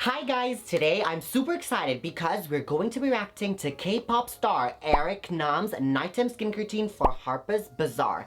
Hi guys, today I'm super excited because we're going to be reacting to K-pop star 에릭남's nighttime skincare routine for Harper's Bazaar.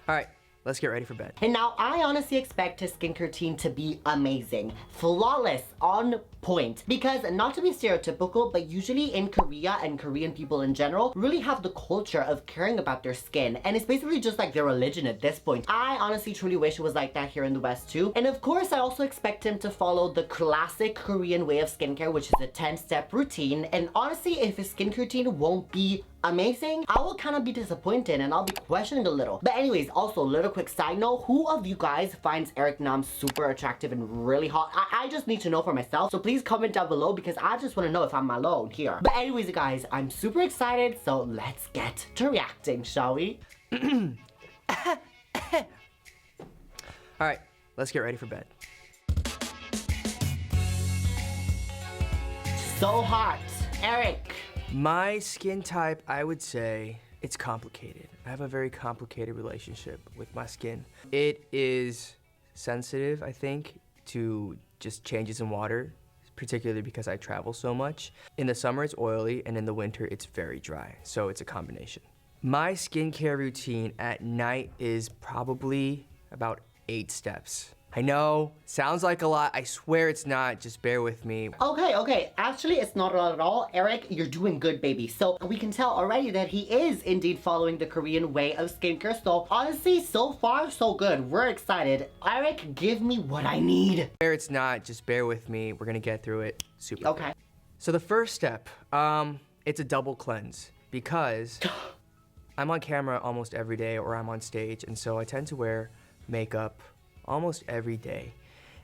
Alright, let's get ready for bed. And now I honestly expect his skincare routine to be amazing, flawless, on point. Because not to be stereotypical, but usually in Korea and Korean people in general really have the culture of caring about their skin. And it's basically just like their religion at this point. I honestly truly wish it was like that here in the West too. And of course, I also expect him to follow the classic Korean way of skincare, which is a 10-step routine. And honestly, if his skincare routine won't be amazing, I will kind of be disappointed and I'll be questioning a little. But anyways, also a little quick side note, who of you guys finds e릭남 super attractive and really hot? I just need to know for myself, so please comment down below because I just want to know if I'm alone here. But anyways, guys, I'm super excited, so let's get to reacting, shall we? Alright, let's get ready for bed. So hot. Eric. My skin type, I would say, it's complicated. I have a very complicated relationship with my skin. It is sensitive, I think, to just changes in water, particularly because I travel so much. In the summer, it's oily, and in the winter, it's very dry. So it's a combination. My skincare routine at night is probably about 8 steps. I know, sounds like a lot. I swear it's not, just bear with me. Okay, actually it's not a lot at all. Eric, you're doing good, baby. So we can tell already that he is indeed following the Korean way of skincare. So honestly, so far, so good. We're excited. Eric, give me what I need. I swear it's not, just bear with me. We're gonna get through it super Okay. quick. So the first step, it's a double cleanse because I'm on camera almost every day or I'm on stage, and so I tend to wear makeup almost every day.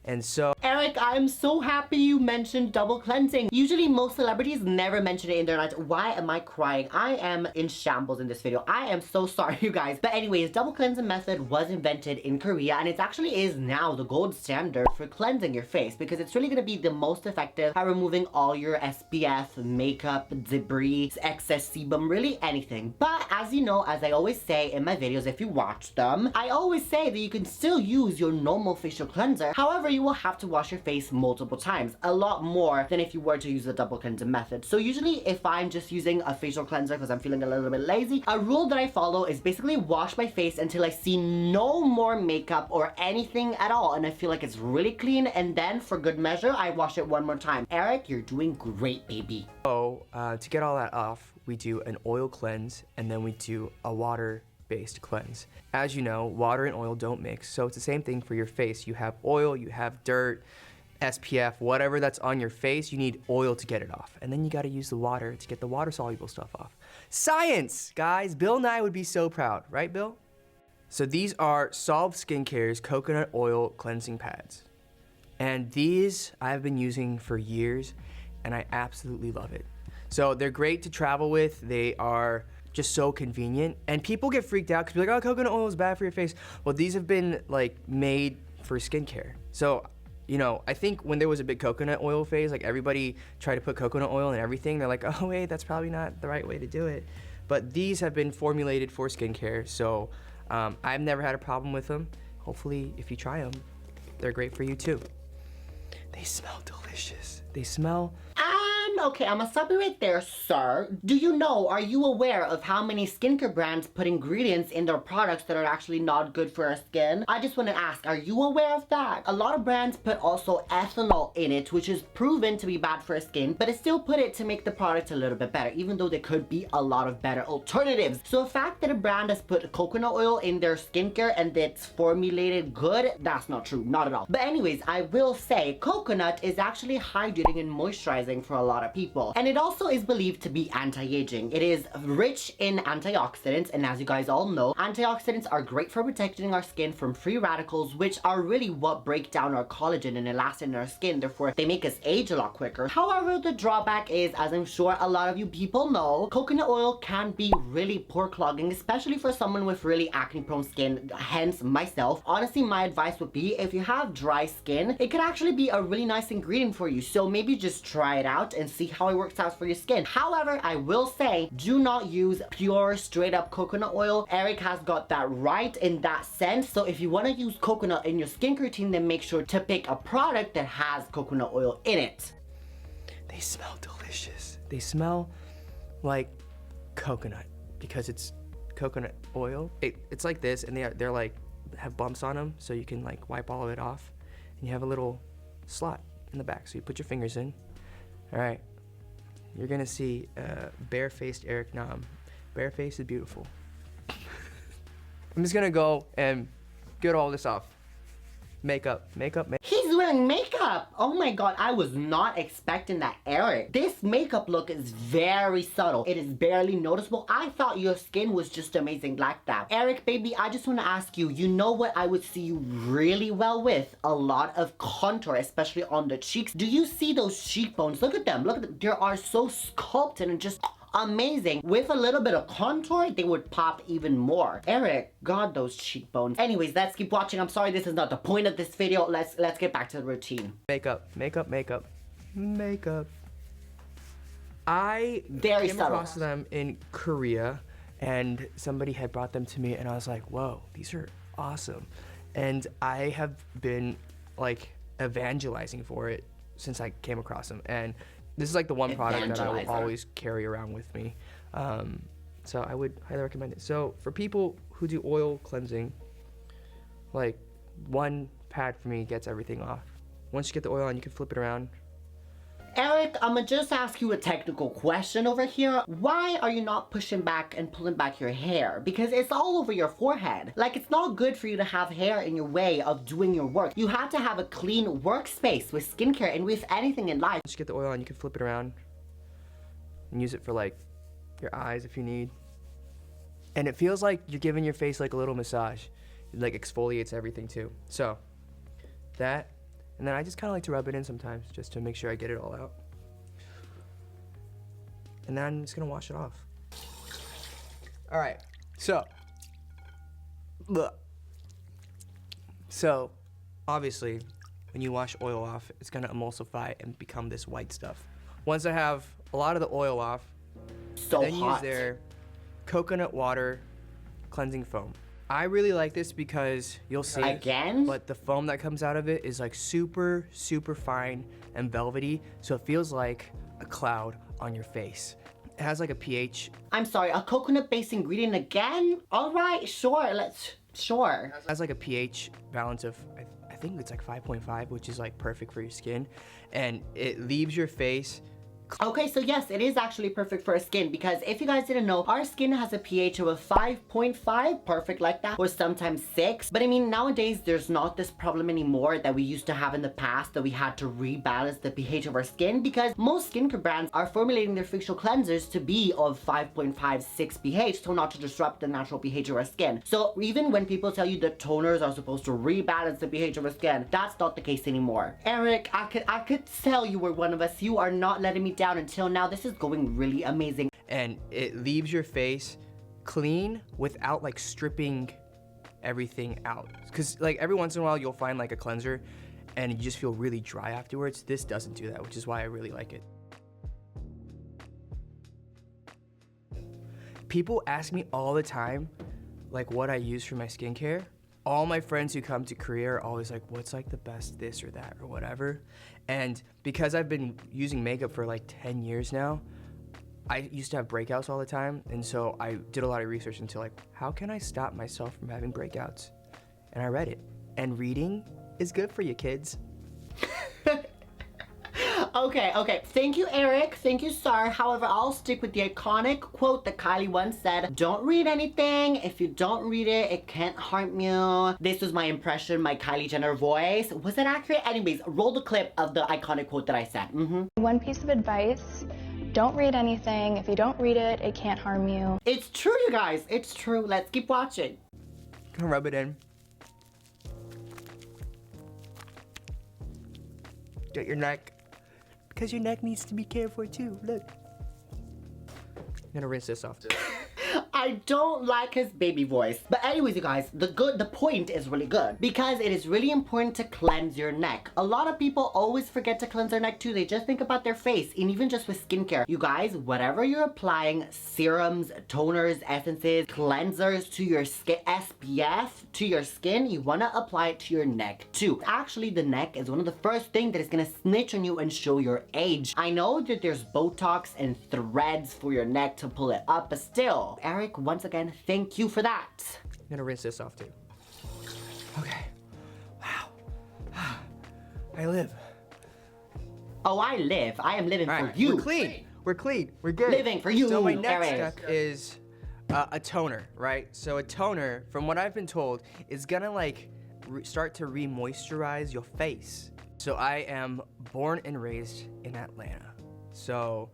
And so Eric, I'm so happy you mentioned double cleansing. Usually most celebrities never mention it in their nights. Why am I crying? I am in shambles in this video. I am so sorry, you guys. But anyways, double cleansing method was invented in Korea and it actually is now the gold standard for cleansing your face because it's really gonna be the most effective at removing all your SPF, makeup, debris, excess sebum, really anything. But as you know, as I always say in my videos, if you watch them, I always say that you can still use your normal facial cleanser. However, you will have to wash your face multiple times, a lot more than if you were to use the double cleansing method. So usually if I'm just using a facial cleanser because I'm feeling a little bit lazy, a rule that I follow is basically wash my face until I see no more makeup or anything at all and I feel like it's really clean, and then for good measure I wash it one more time. Eric, you're doing great, baby. So to get all that off, we do an oil cleanse and then we do a water-based cleanse. As you know, water and oil don't mix, so it's the same thing for your face. You have oil, you have dirt, SPF, whatever that's on your face, you need oil to get it off. And then you gotta use the water to get the water-soluble stuff off. Science, guys! Bill Nye would be so proud, right, Bill? So these are Solve Skincare's coconut oil cleansing pads. And these I've been using for years, and I absolutely love it. So they're great to travel with, they are just so convenient, and people get freaked out because they're like, oh, coconut oil is bad for your face. Well, these have been like made for skincare. So, you know, I think when there was a big coconut oil phase, like everybody tried to put coconut oil in everything. They're like, oh wait, that's probably not the right way to do it. But these have been formulated for skincare, so I've never had a problem with them. Hopefully, if you try them, they're great for you too. They smell delicious. They smell... Okay, I'm gonna stop you right there, sir. Do you know, are you aware of how many skincare brands put ingredients in their products that are actually not good for our skin? I just want to ask, are you aware of that? A lot of brands put also ethanol in it, which is proven to be bad for our skin, but it still put it to make the product a little bit better, even though there could be a lot of better alternatives. So the fact that a brand has put coconut oil in their skincare and it's formulated good, that's not true, not at all. But anyways, I will say coconut is actually hydrating and moisturizing for a lot of people, and it also is believed to be anti-aging. It is rich in antioxidants, and as you guys all know, antioxidants are great for protecting our skin from free radicals, which are really what break down our collagen and elastin in our skin. Therefore, they make us age a lot quicker. However, the drawback is, as I'm sure a lot of you people know, coconut oil can be really pore clogging, especially for someone with really acne prone skin, hence myself. Honestly, my advice would be, if you have dry skin, it could actually be a really nice ingredient for you. So maybe just try it out and see see how it works out for your skin. However, I will say, do not use pure straight up coconut oil. Eric has got that right in that sense. So if you want to use coconut in your skincare routine, then make sure to pick a product that has coconut oil in it. They smell delicious. They smell like coconut because it's coconut oil. It's like this, and they're like have bumps on them, so you can like wipe all of it off, and you have a little slot in the back, so you put your fingers in. All right, you're gonna see bare-faced Erik-nam. Bare-faced is beautiful. I'm just gonna go and get all this off. Makeup. He's wearing makeup! Oh my god, I was not expecting that, Eric. This makeup look is very subtle. It is barely noticeable. I thought your skin was just amazing like that. Eric, baby, I just want to ask you, you know what I would see you really well with? A lot of contour, especially on the cheeks. Do you see those cheekbones? Look at them. Look at them. They are so sculpted and just amazing. With a little bit of contour, they would pop even more. Eric, God, those cheekbones. Anyways, let's keep watching. I'm sorry, this is not the point of this video. Let's get back to the routine. Makeup. I Very came subtle. across them in Korea, and somebody had brought them to me, and I was like, whoa, these are awesome. And I have been like evangelizing for it since I came across them. And this is like the one product that I will always carry around with me. So I would highly recommend it. So for people who do oil cleansing, like one pad for me gets everything off. Once you get the oil on, you can flip it around. Eric, I'ma just ask you a technical question over here. Why are you not pushing back and pulling back your hair? Because it's all over your forehead. Like, it's not good for you to have hair in your way of doing your work. You have to have a clean workspace with skincare and with anything in life. Just get the oil on, you can flip it around and use it for like your eyes if you need. And it feels like you're giving your face like a little massage. It like exfoliates everything too. So that. And then I just kind of like to rub it in sometimes just to make sure I get it all out. And then I'm just gonna wash it off. All right, so obviously when you wash oil off, it's gonna emulsify and become this white stuff. Once I have a lot of the oil off, then use their coconut water cleansing foam. I really like this because you'll see Again? but the foam that comes out of it is like super fine and velvety, so it feels like a cloud on your face. It has like a pH. I'm sorry, a coconut-based ingredient again? All right, sure, sure. It has like a pH balance of, I think it's like 5.5, which is like perfect for your skin, and it leaves your face. Okay, so yes, it is actually perfect for our skin, because if you guys didn't know, our skin has a pH of a 5.5, perfect like that, or sometimes 6. But I mean, nowadays, there's not this problem anymore that we used to have in the past, that we had to rebalance the pH of our skin, because most skincare brands are formulating their facial cleansers to be of 5.5, 6 pH, so not to disrupt the natural pH of our skin. So even when people tell you that toners are supposed to rebalance the pH of our skin, that's not the case anymore. Eric, I could tell you were one of us. You are not letting me down until now. This is going really amazing. And it leaves your face clean without like stripping everything out. Because like every once in a while you'll find like a cleanser and you just feel really dry afterwards. This doesn't do that, which is why I really like it. People ask me all the time like what I use for my skincare. All my friends who come to Korea are always like, what's like the best this or that or whatever. And because I've been using makeup for like 10 years now, I used to have breakouts all the time. And so I did a lot of research into like, how can I stop myself from having breakouts? And I read it. And reading is good for you, kids. Okay. Thank you, Eric. Thank you, sir. However, I'll stick with the iconic quote that Kylie once said, don't read anything. If you don't read it, it can't harm you. This was my impression, my Kylie Jenner voice. Was it accurate? Anyways, roll the clip of the iconic quote that I said. One piece of advice, don't read anything. If you don't read it, it can't harm you. It's true, you guys. It's true. Let's keep watching. Gonna rub it in. Get your neck. Because your neck needs to be cared for too. Look. I'm gonna rinse this off. I don't like his baby voice. But anyways, you guys, the point is really good because it is really important to cleanse your neck. A lot of people always forget to cleanse their neck too. They just think about their face, and even just with skincare. You guys, whatever you're applying, serums, toners, essences, cleansers to your skin, SPF to your skin, you want to apply it to your neck too. Actually, the neck is one of the first things that is going to snitch on you and show your age. I know that there's Botox and threads for your neck to pull it up, but still, Eric, once again, thank you for that. I'm gonna rinse this off too. Okay. Wow. I live. Oh, I live. I am living for you. We're clean. We're clean. We're good. Living for you, So my next Eric. step is a toner, right? So a toner, from what I've been told, is gonna like start to re-moisturize your face. So I am born and raised in Atlanta. So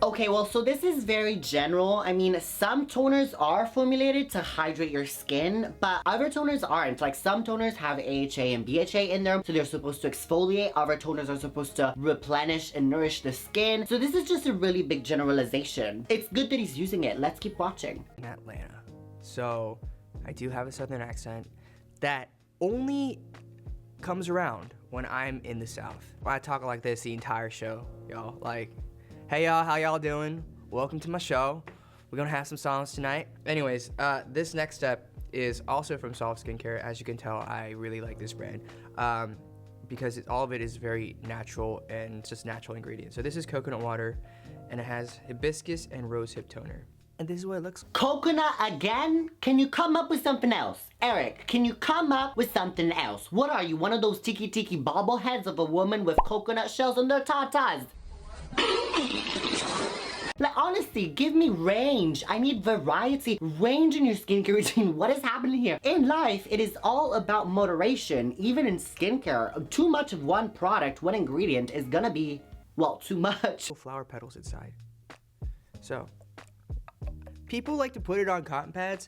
Okay, well, so this is very general. I mean, some toners are formulated to hydrate your skin, but other toners aren't. Like, some toners have AHA and BHA in them, so they're supposed to exfoliate. Other toners are supposed to replenish and nourish the skin. So this is just a really big generalization. It's good that he's using it. Let's keep watching. in Atlanta. So I do have a southern accent that only comes around when I'm in the South. I talk like this the entire show, y'all. Like, hey y'all, how y'all doing? Welcome to my show. We're gonna have some songs tonight. Anyways, this next step is also from Soft Skincare. As you can tell, I really like this brand because all of it is very natural and just natural ingredients. So this is coconut water, and it has hibiscus and rosehip toner. And this is what it looks like. Coconut again? Can you come up with something else? Eric, can you come up with something else? What are you, one of those tiki bobbleheads of a woman with coconut shells on their tatas? Like, honestly, give me range. I need variety. Range in your skincare routine. What is happening here? In life, it is all about moderation. Even in skincare, too much of one product, one ingredient is gonna be, well, too much. Flower petals inside. So, people like to put it on cotton pads.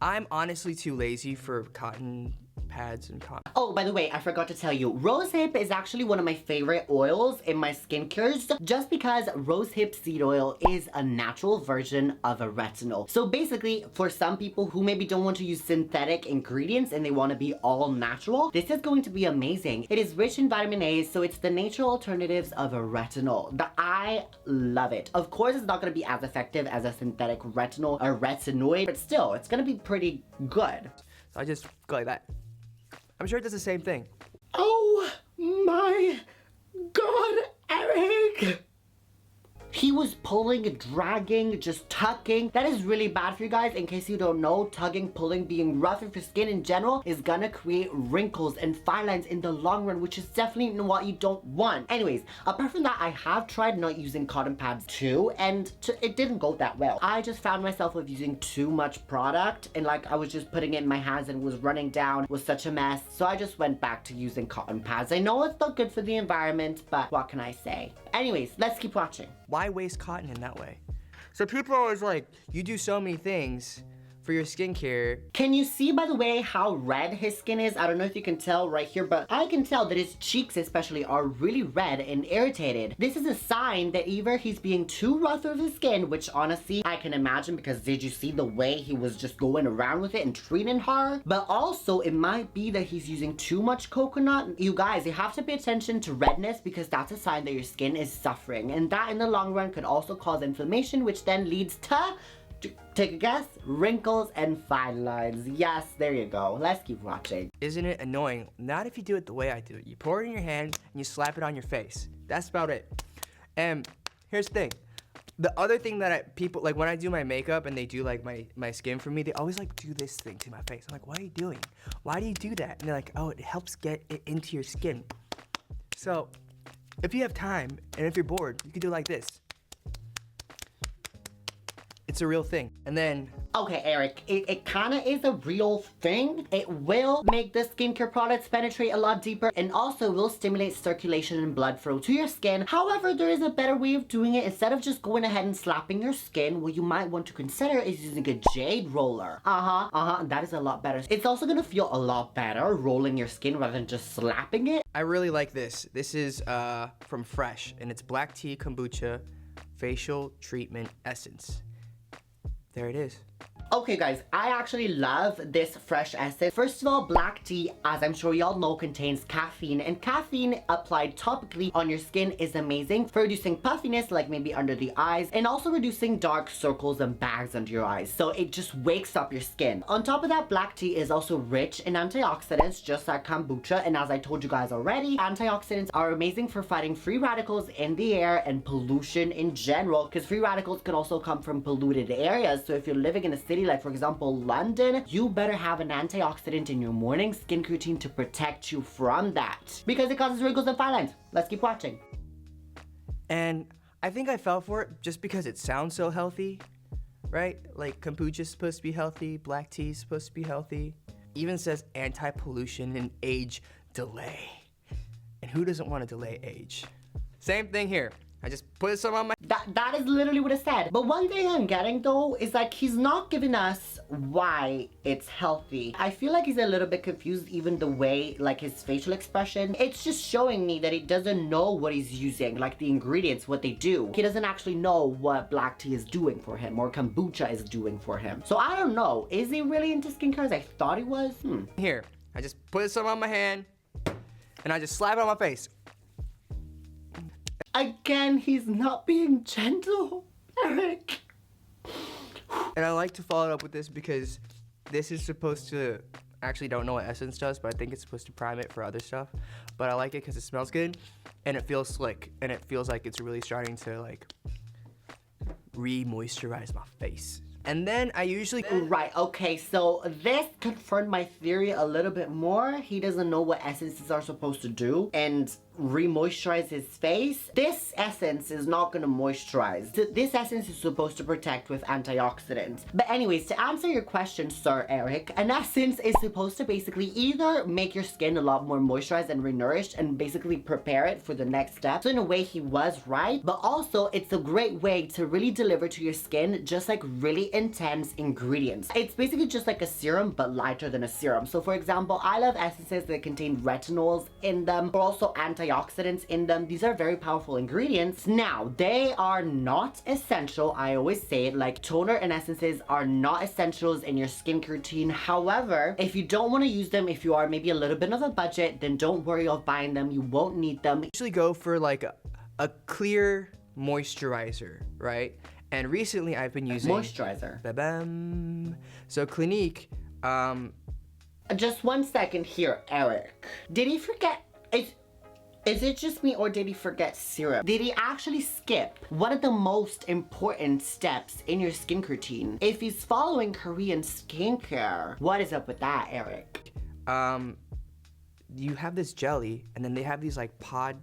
I'm honestly too lazy for cotton pads and cotton. Oh, by the way, I forgot to tell you, rosehip is actually one of my favorite oils in my skincares just because rosehip seed oil is a natural version of a retinol. So basically, for some people who maybe don't want to use synthetic ingredients and they want to be all natural, this is going to be amazing. It is rich in vitamin A, so it's the natural alternatives of a retinol. I love it. Of course, it's not going to be as effective as a synthetic retinol or retinoid, but still, it's going to be pretty good. So I just go like that. I'm sure it does the same thing. Oh my God, Eric! He was pulling, dragging, just tugging. That is really bad for you guys. In case you don't know, tugging, pulling, being rough with your skin in general is gonna create wrinkles and fine lines in the long run, which is definitely what you don't want. Anyways, apart from that, I have tried not using cotton pads too, and it didn't go that well. I just found myself with using too much product, and like I was just putting it in my hands and it was running down. It was such a mess. So I just went back to using cotton pads. I know it's not good for the environment, but what can I say? Anyways, let's keep watching. Why waste cotton in that way? So people are always like, you do so many things for your skincare. Can you see, by the way, how red his skin is? I don't know if you can tell right here, but I can tell that his cheeks especially are really red and irritated. This is a sign that either he's being too rough with his skin, which honestly I can imagine because did you see the way he was just going around with it and treating her? But also it might be that he's using too much coconut. You guys, you have to pay attention to redness because that's a sign that your skin is suffering, and that in the long run could also cause inflammation, which then leads to, take a guess, wrinkles and fine lines. Yes, there you go. Let's keep watching. Isn't it annoying? Not if you do it the way I do it. You pour it in your hand and you slap it on your face. That's about it. And here's the thing. The other thing that people, like when I do my makeup and they do like my skin for me, they always like do this thing to my face. I'm like, what are you doing? Why do you do that? And they're like, oh, it helps get it into your skin. So if you have time and if you're bored, you can do it like this. It's a real thing. And then, okay, Eric, it kind of is a real thing. It will make the skincare products penetrate a lot deeper and also will stimulate circulation and blood flow to your skin. However, there is a better way of doing it. Instead of just going ahead and slapping your skin, what you might want to consider is using a jade roller. That is a lot better. It's also gonna feel a lot better rolling your skin rather than just slapping it. I really like this. This is from Fresh, and it's black tea kombucha facial treatment essence. There it is. Okay guys, I actually love this fresh essence. First of all, black tea, as I'm sure y'all know, contains caffeine, and caffeine applied topically on your skin is amazing for reducing puffiness, like maybe under the eyes, and also reducing dark circles and bags under your eyes. So it just wakes up your skin. On top of that, black tea is also rich in antioxidants, just like kombucha, and as I told you guys already, antioxidants are amazing for fighting free radicals in the air and pollution in general, because free radicals can also come from polluted areas. So if you're living in a city like, for example, London, you better have an antioxidant in your morning skincare routine to protect you from that, because it causes wrinkles and fine lines. Let's keep watching. And I think I fell for it just because it sounds so healthy, right? Like kombucha is supposed to be healthy, black tea is supposed to be healthy. Even says anti-pollution and age delay. And who doesn't want to delay age? Same thing here. I just put some on my... That is literally what it said. But one thing I'm getting though is like he's not giving us why it's healthy. I feel like he's a little bit confused, even the way, like his facial expression. It's just showing me that he doesn't know what he's using, like the ingredients, what they do. He doesn't actually know what black tea is doing for him or kombucha is doing for him. So I don't know. Is he really into skincare as I thought he was? Here, I just put some on my hand and I just slap it on my face. Again, he's not being gentle, Eric. And I like to follow it up with this because this is supposed to, actually don't know what essence does, but I think it's supposed to prime it for other stuff. But I like it because it smells good and it feels slick and it feels like it's really starting to like re-moisturize my face. And then I usually... Right, okay, so this confirmed my theory a little bit more. He doesn't know what essences are supposed to do and re-moisturize his face. This essence is not gonna moisturize. This essence is supposed to protect with antioxidants. But anyways, to answer your question, Sir Eric, an essence is supposed to basically either make your skin a lot more moisturized and renourished and basically prepare it for the next step. So in a way, he was right, but also it's a great way to really deliver to your skin just like really intense ingredients. It's basically just like a serum, but lighter than a serum. So for example, I love essences that contain retinols in them, or also antioxidants in them. These are very powerful ingredients. Now, they are not essential. I always say it, like toner and essences are not essentials in your skincare routine. However, if you don't want to use them, if you are maybe a little bit of a budget, then don't worry of buying them. You won't need them. I usually go for like a clear moisturizer, right? And recently I've been using... Moisturizer. Ba-bam. So Clinique, Just 1 second here, Eric. Did he forget... Is it just me or did he forget serum? Did he actually skip one of the most important steps in your skincare routine? If he's following Korean skincare, what is up with that, Eric? You have this jelly and then they have these like pod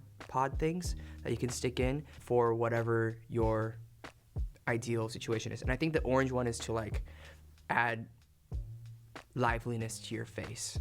things that you can stick in for whatever your ideal situation is. And I think the orange one is to like add liveliness to your face.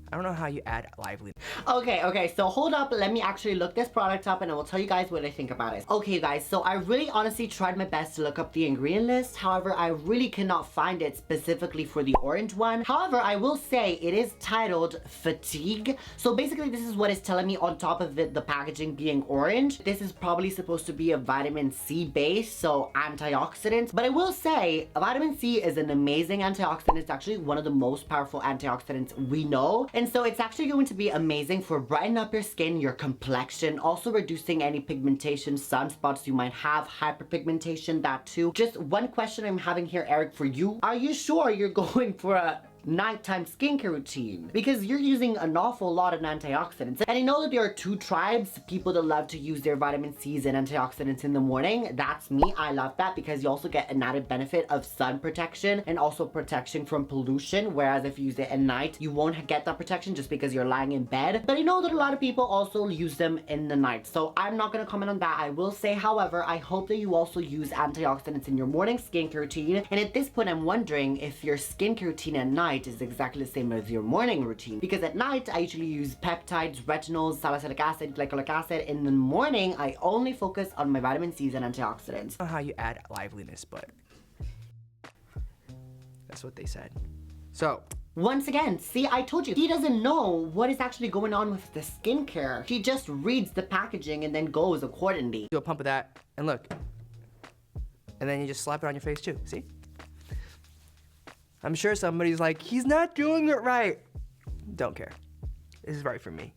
I don't know how you add liveliness. Okay, so hold up, let me actually look this product up and I will tell you guys what I think about it. Okay guys, so I really honestly tried my best to look up the ingredient list. However, I really cannot find it specifically for the orange one. However, I will say it is titled Fatigue. So basically this is what it's telling me on top of it, the packaging being orange. This is probably supposed to be a vitamin C base, so antioxidants. But I will say vitamin C is an amazing antioxidant. It's actually one of the most powerful antioxidants we know. And so it's actually going to be amazing for brightening up your skin, your complexion, also reducing any pigmentation, sunspots you might have, hyperpigmentation, that too. Just one question I'm having here, Eric, for you. Are you sure you're going for a nighttime skincare routine? Because you're using an awful lot of antioxidants. And I know that there are two tribes, people that love to use their vitamin C's and antioxidants in the morning. That's me. I love that because you also get an added benefit of sun protection and also protection from pollution. Whereas if you use it at night, you won't get that protection just because you're lying in bed. But I know that a lot of people also use them in the night. So I'm not going to comment on that. I will say, however, I hope that you also use antioxidants in your morning skincare routine. And at this point, I'm wondering if your skincare routine at night is exactly the same as your morning routine, because at night I usually use peptides, retinols, salicylic acid, glycolic acid. In the morning I only focus on my vitamin C's and antioxidants. I don't know how you add liveliness, but that's what they said. So once again, see, I told you, he doesn't know what is actually going on with the skincare. He just reads the packaging and then goes accordingly. do a pump of that and look, and then you just slap it on your face too. See? I'm sure somebody's like, he's not doing it right. Don't care. This is right for me.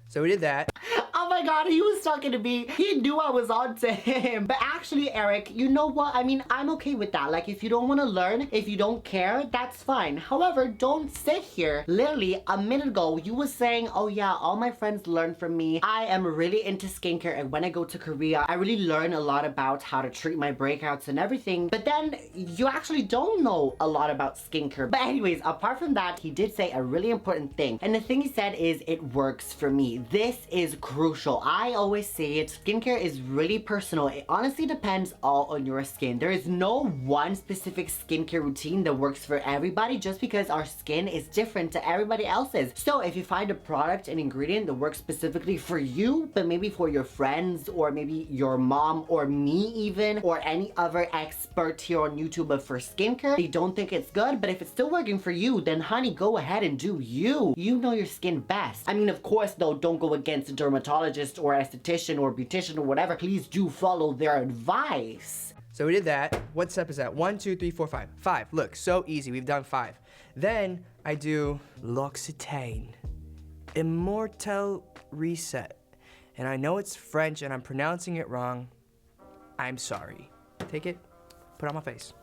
So we did that. Oh my god, he was talking to me. He knew I was on to him. But actually, Eric, you know what? I mean, I'm okay with that. Like, if you don't want to learn, if you don't care, that's fine. However, don't sit here. Literally, a minute ago, you were saying, oh yeah, all my friends learn from me. I am really into skincare, and when I go to Korea, I really learn a lot about how to treat my breakouts and everything. But then, you actually don't know a lot about skincare. But anyways, apart from that, he did say a really important thing. And the thing he said is, it works for me. This is crucial. I always say it, skincare is really personal. It honestly depends all on your skin. There is no one specific skincare routine that works for everybody just because our skin is different to everybody else's. So if you find a product, an ingredient that works specifically for you, but maybe for your friends or maybe your mom or me even, or any other expert here on YouTube for skincare, they don't think it's good, but if it's still working for you, then honey, go ahead and do you. You know your skin best. I mean, of course though, don't go against a dermatologist or esthetician or beautician or whatever. Please do follow their advice. So we did that. What step is that? 1, 2, 3, 4, 5. 5. Look, so easy. We've done 5. Then I do L'Occitane, Immortel Reset. And I know it's French and I'm pronouncing it wrong. I'm sorry. Take it, put it on my face.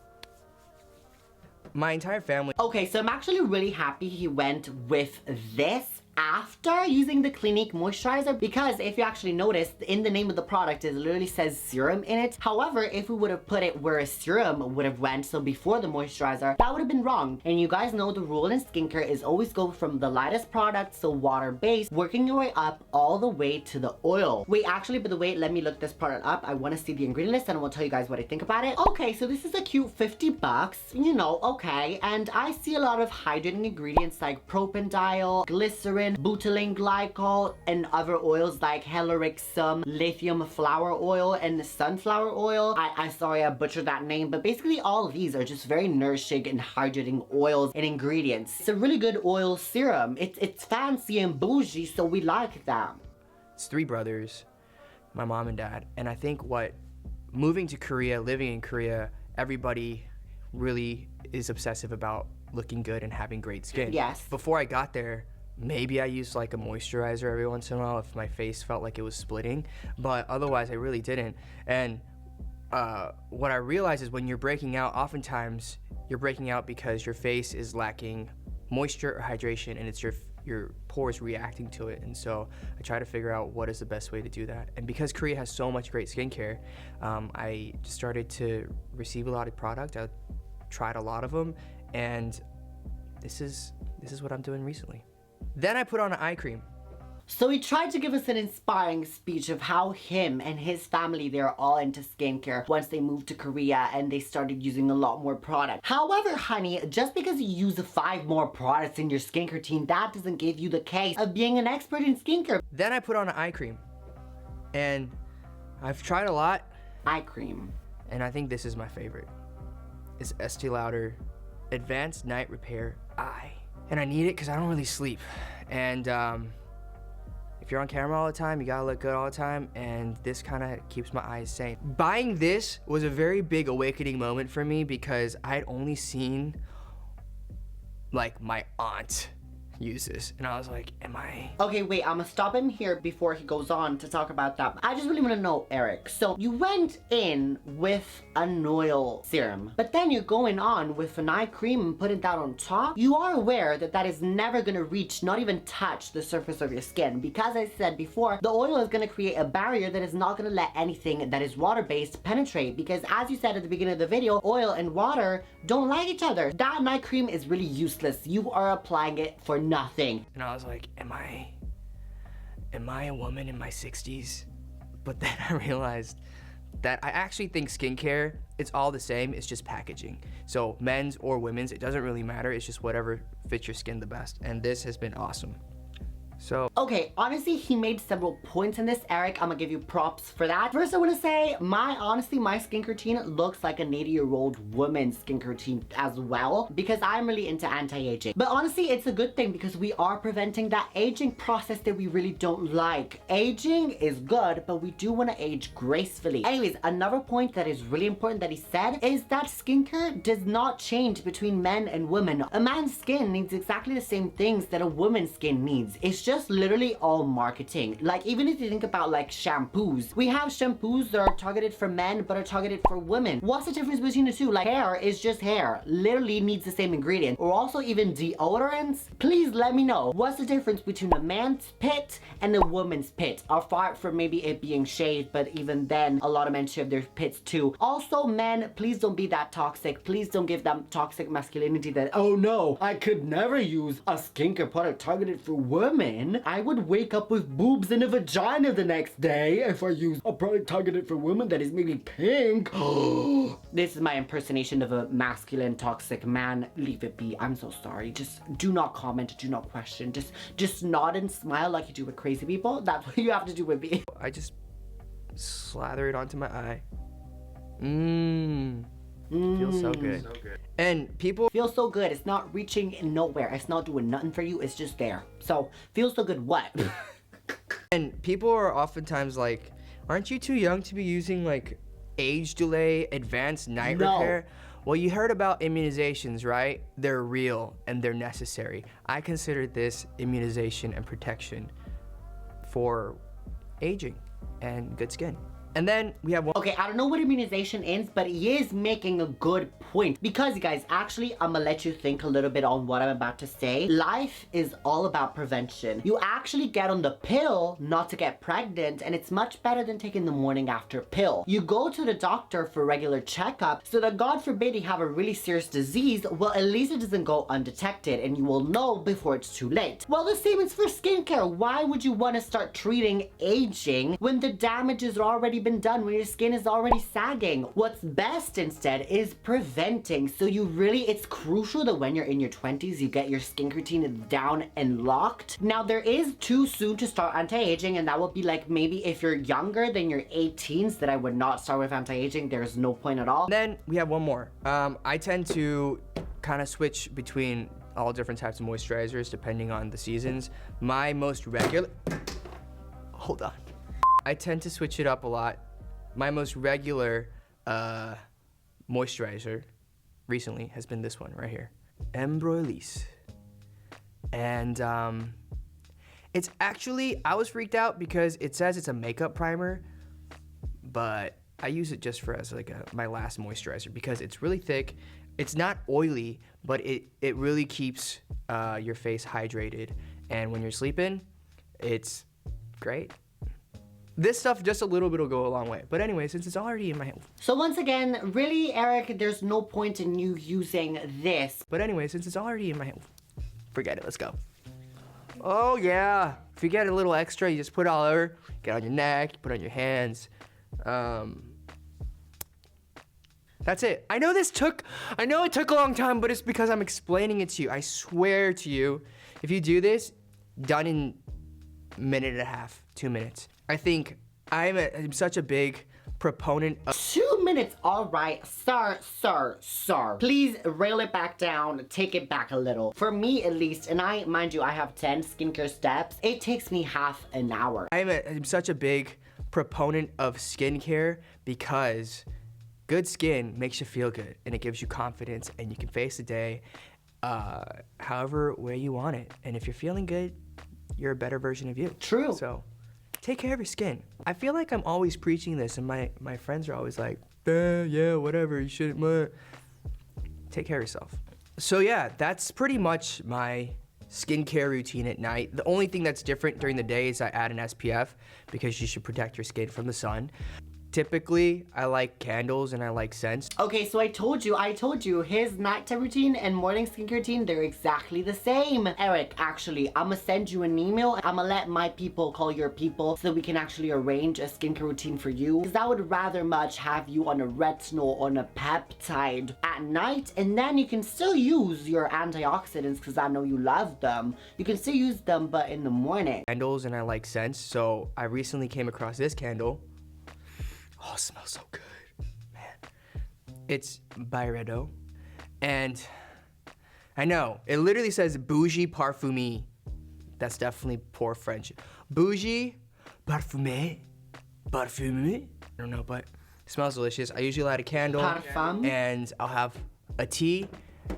My entire family. Okay, so I'm actually really happy he went with this after using the Clinique moisturizer, because if you actually notice, in the name of the product, it literally says serum in it. However, if we would have put it where a serum would have went, so before the moisturizer, that would have been wrong. And you guys know the rule in skincare is always go from the lightest product, so water-based, working your way up all the way to the oil. Wait, actually, by the way, let me look this product up. I want to see the ingredient list and I will tell you guys what I think about it. Okay, so this is a cute 50 bucks, you know, okay. And I see a lot of hydrating ingredients like propanediol, glycerin, butylene glycol, and other oils like helorixum, lithium flower oil, and sunflower oil. I'm sorry I butchered that name, but basically all of these are just very nourishing and hydrating oils and ingredients. It's a really good oil serum. It's fancy and bougie, so we like that. It's 3 brothers, my mom and dad, and I think moving to Korea, living in Korea, everybody really is obsessive about looking good and having great skin. Yes. Before I got there, maybe I used like a moisturizer every once in a while if my face felt like it was splitting, but otherwise I really didn't. And what I realized is when you're breaking out, oftentimes you're breaking out because your face is lacking moisture or hydration, and it's your pores reacting to it. And so I try to figure out what is the best way to do that. And because Korea has so much great skincare, I started to receive a lot of product. I tried a lot of them, and this is what I'm doing recently. Then I put on an eye cream. So he tried to give us an inspiring speech of how him and his family, they're all into skincare once they moved to Korea and they started using a lot more product. However, honey, just because you use 5 more products in your skincare routine, that doesn't give you the case of being an expert in skincare. Then I put on an eye cream. And I've tried a lot. Eye cream. And I think this is my favorite. It's Estee Lauder Advanced Night Repair Eye. And I need it because I don't really sleep. And if you're on camera all the time, you gotta look good all the time, and this kind of keeps my eyes sane. Buying this was a very big awakening moment for me because I had only seen like my aunt use this, and I was like, am I? Okay, wait, I'm gonna stop him here before he goes on to talk about that. I just really want to know, Eric, so you went in with an oil serum, but then you're going on with an eye cream and putting that on top. You are aware that that is never gonna reach, not even touch the surface of your skin, because I said before, the oil is gonna create a barrier that is not gonna let anything that is water-based penetrate, because as you said at the beginning of the video, oil and water don't like each other. That night cream is really useless. You are applying it for nothing. And I was like, am I a woman in my 60s? But then I realized that I actually think skincare, it's all the same, it's just packaging. So men's or women's, it doesn't really matter, it's just whatever fits your skin the best. And this has been awesome. So, okay, honestly, he made several points in this, Eric. I'm gonna give you props for that. First, I wanna say, honestly, my skincare routine looks like an 80-year-old woman's skincare routine as well, because I'm really into anti-aging. But honestly, it's a good thing because we are preventing that aging process that we really don't like. Aging is good, but we do wanna age gracefully. Anyways, another point that is really important that he said is that skincare does not change between men and women. A man's skin needs exactly the same things that a woman's skin needs. It's just literally all marketing. Like, even if you think about like shampoos, we have shampoos that are targeted for men but are targeted for women. What's the difference between the two? Like, hair is just hair, literally needs the same ingredient. Or also even deodorants. Please let me know, what's the difference between a man's pit and a woman's pit? Apart from maybe it being shaved, but even then a lot of men shave their pits too. Also, men, please don't be that toxic. Please don't give them toxic masculinity that, oh no, I could never use a skincare product targeted for women. I would wake up with boobs and a vagina the next day if I use a product targeted for women that is maybe pink. This is my impersonation of a masculine toxic man. Leave it be. I'm so sorry. Just do not comment, do not question. Just nod and smile like you do with crazy people. That's what you have to do with me. I just slather it onto my eye. Feels so good. And people Feels so good. It's not reaching nowhere. It's not doing nothing for you. It's just there. So, feels so good what? and people are oftentimes like, aren't you too young to be using like age delay advanced night No. repair? Well, you heard about immunizations, right? They're real and they're necessary. I consider this immunization and protection for aging and good skin. And then we have one. Okay, I don't know what immunization is, but he is making a good point. Because, you guys, actually, I'm gonna let you think a little bit on what I'm about to say. Life is all about prevention. You actually get on the pill not to get pregnant, and it's much better than taking the morning after pill. You go to the doctor for regular checkup, so that God forbid you have a really serious disease, well, at least it doesn't go undetected, and you will know before it's too late. Well, the same is for skincare. Why would you want to start treating aging when the damage has already been done, when your skin is already sagging? What's best instead is preventing. So it's crucial that when you're in your 20s, you get your skin routine down and locked. Now, there is too soon to start anti-aging, and that would be like maybe if you're younger than your 18s, that I would not start with anti-aging. There's no point at all. Then we have one more. I tend to kind of switch between all different types of moisturizers depending on the seasons. My most regular, hold on. I tend to switch it up a lot. My most regular moisturizer recently has been this one right here, Embroilise. And it's actually, I was freaked out because it says it's a makeup primer, but I use it just for as like my last moisturizer because it's really thick. It's not oily, but it really keeps your face hydrated. And when you're sleeping, it's great. This stuff, just a little bit will go a long way. But anyway, since it's already in my hand. So once again, really, Eric, there's no point in you using this. But anyway, since it's already in my hand, forget it, let's go. Oh yeah, if you get a little extra, you just put it all over, get on your neck, put it on your hands. That's it. I know it took a long time, but it's because I'm explaining it to you. I swear to you, if you do this, done in a minute and a half, 2 minutes. I think I'm such a big proponent of 2 minutes, all right, sir. Please rail it back down, take it back a little. For me, at least, and mind you, I have 10 skincare steps. It takes me half an hour. I'm such a big proponent of skincare because good skin makes you feel good and it gives you confidence and you can face the day however way you want it. And if you're feeling good, you're a better version of you. True. So take care of your skin. I feel like I'm always preaching this and my friends are always like, yeah, whatever, you shouldn't. Take care of yourself. So yeah, that's pretty much my skincare routine at night. The only thing that's different during the day is I add an SPF because you should protect your skin from the sun. Typically, I like candles and I like scents. Okay, so I told you, his nighttime routine and morning skincare routine, they're exactly the same. Eric, actually, I'ma send you an email. I'ma let my people call your people so we can actually arrange a skincare routine for you. Because I would rather much have you on a retinol, on a peptide at night, and then you can still use your antioxidants because I know you love them. You can still use them, but in the morning. Candles and I like scents, so I recently came across this candle. Oh, it smells so good, man. It's Byredo, and I know, it literally says bougie parfumé. That's definitely poor French. Bougie parfumé, parfumé. I don't know, but it smells delicious. I usually light a candle, Parfum. and I'll have a tea,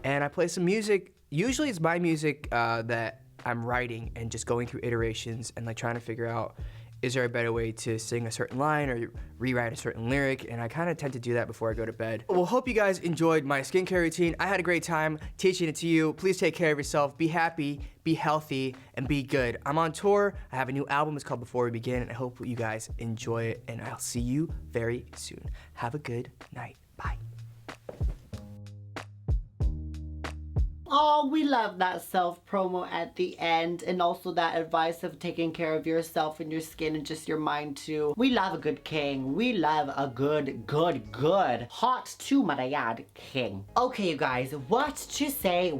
and I play some music. Usually it's my music that I'm writing and just going through iterations and like trying to figure out, is there a better way to sing a certain line or rewrite a certain lyric? And I kind of tend to do that before I go to bed. Well, hope you guys enjoyed my skincare routine. I had a great time teaching it to you. Please take care of yourself. Be happy, be healthy, and be good. I'm on tour. I have a new album. It's called Before We Begin. And I hope you guys enjoy it. And I'll see you very soon. Have a good night. Bye. Oh, we love that self-promo at the end, and also that advice of taking care of yourself and your skin and just your mind too. We love a good king. We love a good, hot too, might I add, king. Okay, you guys, what to say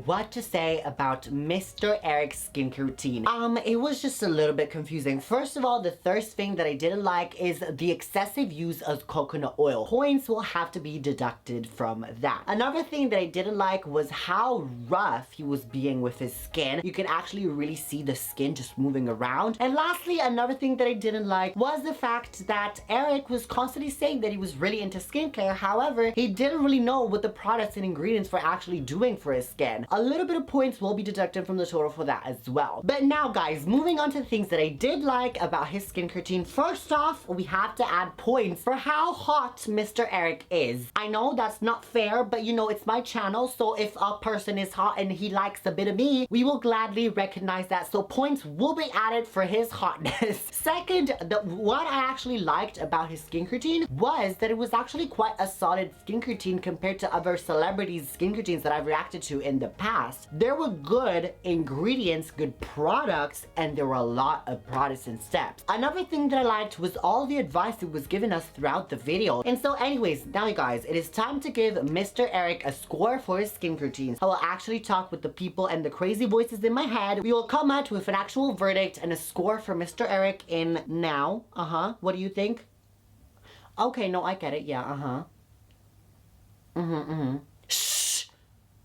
about Mr. Eric's skincare routine? It was just a little bit confusing. First of all, the first thing that I didn't like is the excessive use of coconut oil. Points will have to be deducted from that. Another thing that I didn't like was how rough he was being with his skin. You can actually really see the skin just moving around. And lastly, another thing that I didn't like was the fact that Eric was constantly saying that he was really into skincare. However, he didn't really know what the products and ingredients were actually doing for his skin. A little bit of points will be deducted from the total for that as well. But now guys, moving on to the things that I did like about his skincare routine. First off, we have to add points for how hot Mr. Eric is. I know that's not fair, but you know, it's my channel, so if a person is hot and he likes a bit of me, we will gladly recognize that, so points will be added for his hotness. Second, what I actually liked about his skincare routine was that it was actually quite a solid skincare routine compared to other celebrities' skincare routines that I've reacted to in the past. There were good ingredients, good products, and there were a lot of products and steps. Another thing that I liked was all the advice that was given us throughout the video. And so anyways, now you guys, it is time to give Mr. Eric a score for his skincare routines. I will actually talk with the people and the crazy voices in my head. We will come out with an actual verdict and a score for Mr. Eric in now. What do you think? Okay, no, I get it. Yeah, Shh!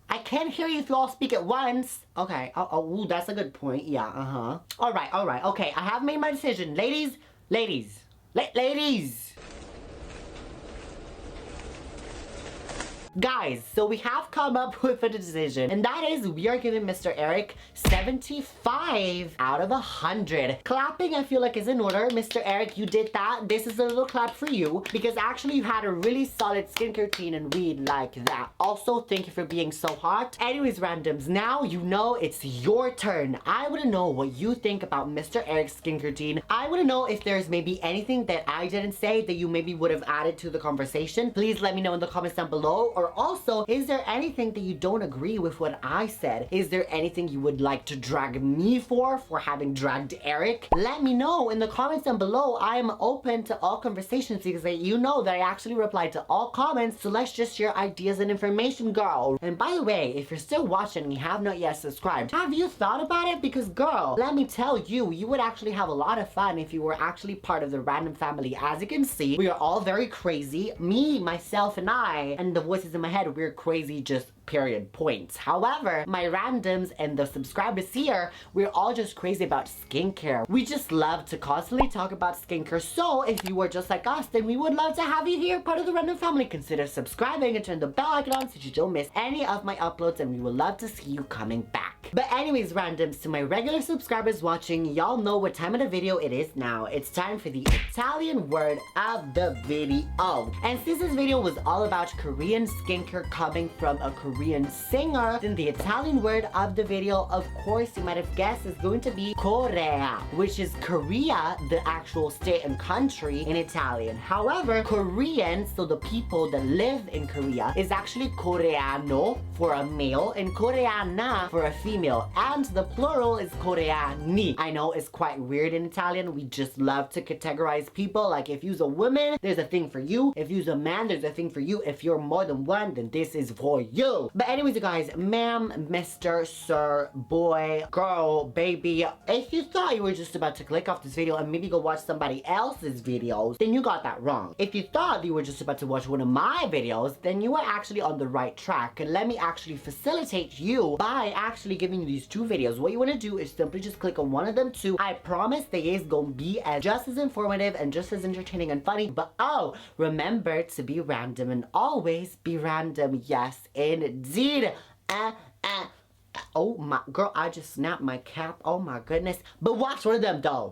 I can't hear you if you all speak at once. Okay, ooh, that's a good point. Yeah, All right. Okay, I have made my decision. Ladies. Guys, so we have come up with a decision, and that is we are giving Mr. Eric 75 out of 100. Clapping, I feel like, is in order. Mr. Eric, you did that. This is a little clap for you, because actually you had a really solid skincare routine, and we like that. Also, thank you for being so hot. Anyways, randoms, now you know it's your turn. I want to know what you think about Mr. Eric's skincare routine. I want to know if there's maybe anything that I didn't say that you maybe would have added to the conversation. Please let me know in the comments down below. Or also, is there anything that you don't agree with what I said? Is there anything you would like to drag me for having dragged Eric? Let me know in the comments down below. I am open to all conversations because you know that I actually replied to all comments, so let's just share ideas and information, girl. And by the way, if you're still watching and you have not yet subscribed, have you thought about it? Because girl, let me tell you, you would actually have a lot of fun if you were actually part of the random family. As you can see, we are all very crazy. Me, myself, and I, and the voices in my head, we're crazy, just period, points. However, my randoms and the subscribers here, we're all just crazy about skincare. We just love to constantly talk about skincare. So if you were just like us, then we would love to have you here, part of the random family. Consider subscribing and turn the bell icon on so you don't miss any of my uploads, and we would love to see you coming back. But anyways, randoms, to my regular subscribers watching, y'all know what time of the video it is now. It's time for the Italian word of the video. And since this video was all about Korean skincare coming from a Korean Korean singer, then the Italian word of the video, of course, you might have guessed, is going to be Korea, which is Korea, the actual state and country in Italian. However, Korean, so the people that live in Korea, is actually Coreano for a male and Coreana for a female. And the plural is Coreani. I know it's quite weird in Italian. We just love to categorize people. Like if you're a woman, there's a thing for you. If you're a man, there's a thing for you. If you're more than one, then this is for you. But anyways, you guys, ma'am, mister, sir, boy, girl, baby, if you thought you were just about to click off this video and maybe go watch somebody else's videos, then you got that wrong. If you thought you were just about to watch one of my videos, then you are actually on the right track. And let me actually facilitate you by actually giving you these two videos. What you want to do is simply just click on one of them too. I promise they is gonna be just as informative and just as entertaining and funny. But oh, remember to be random and always be random. Yes, indeed. Oh my girl, I just snapped my cap. Oh my goodness. But watch one of them though.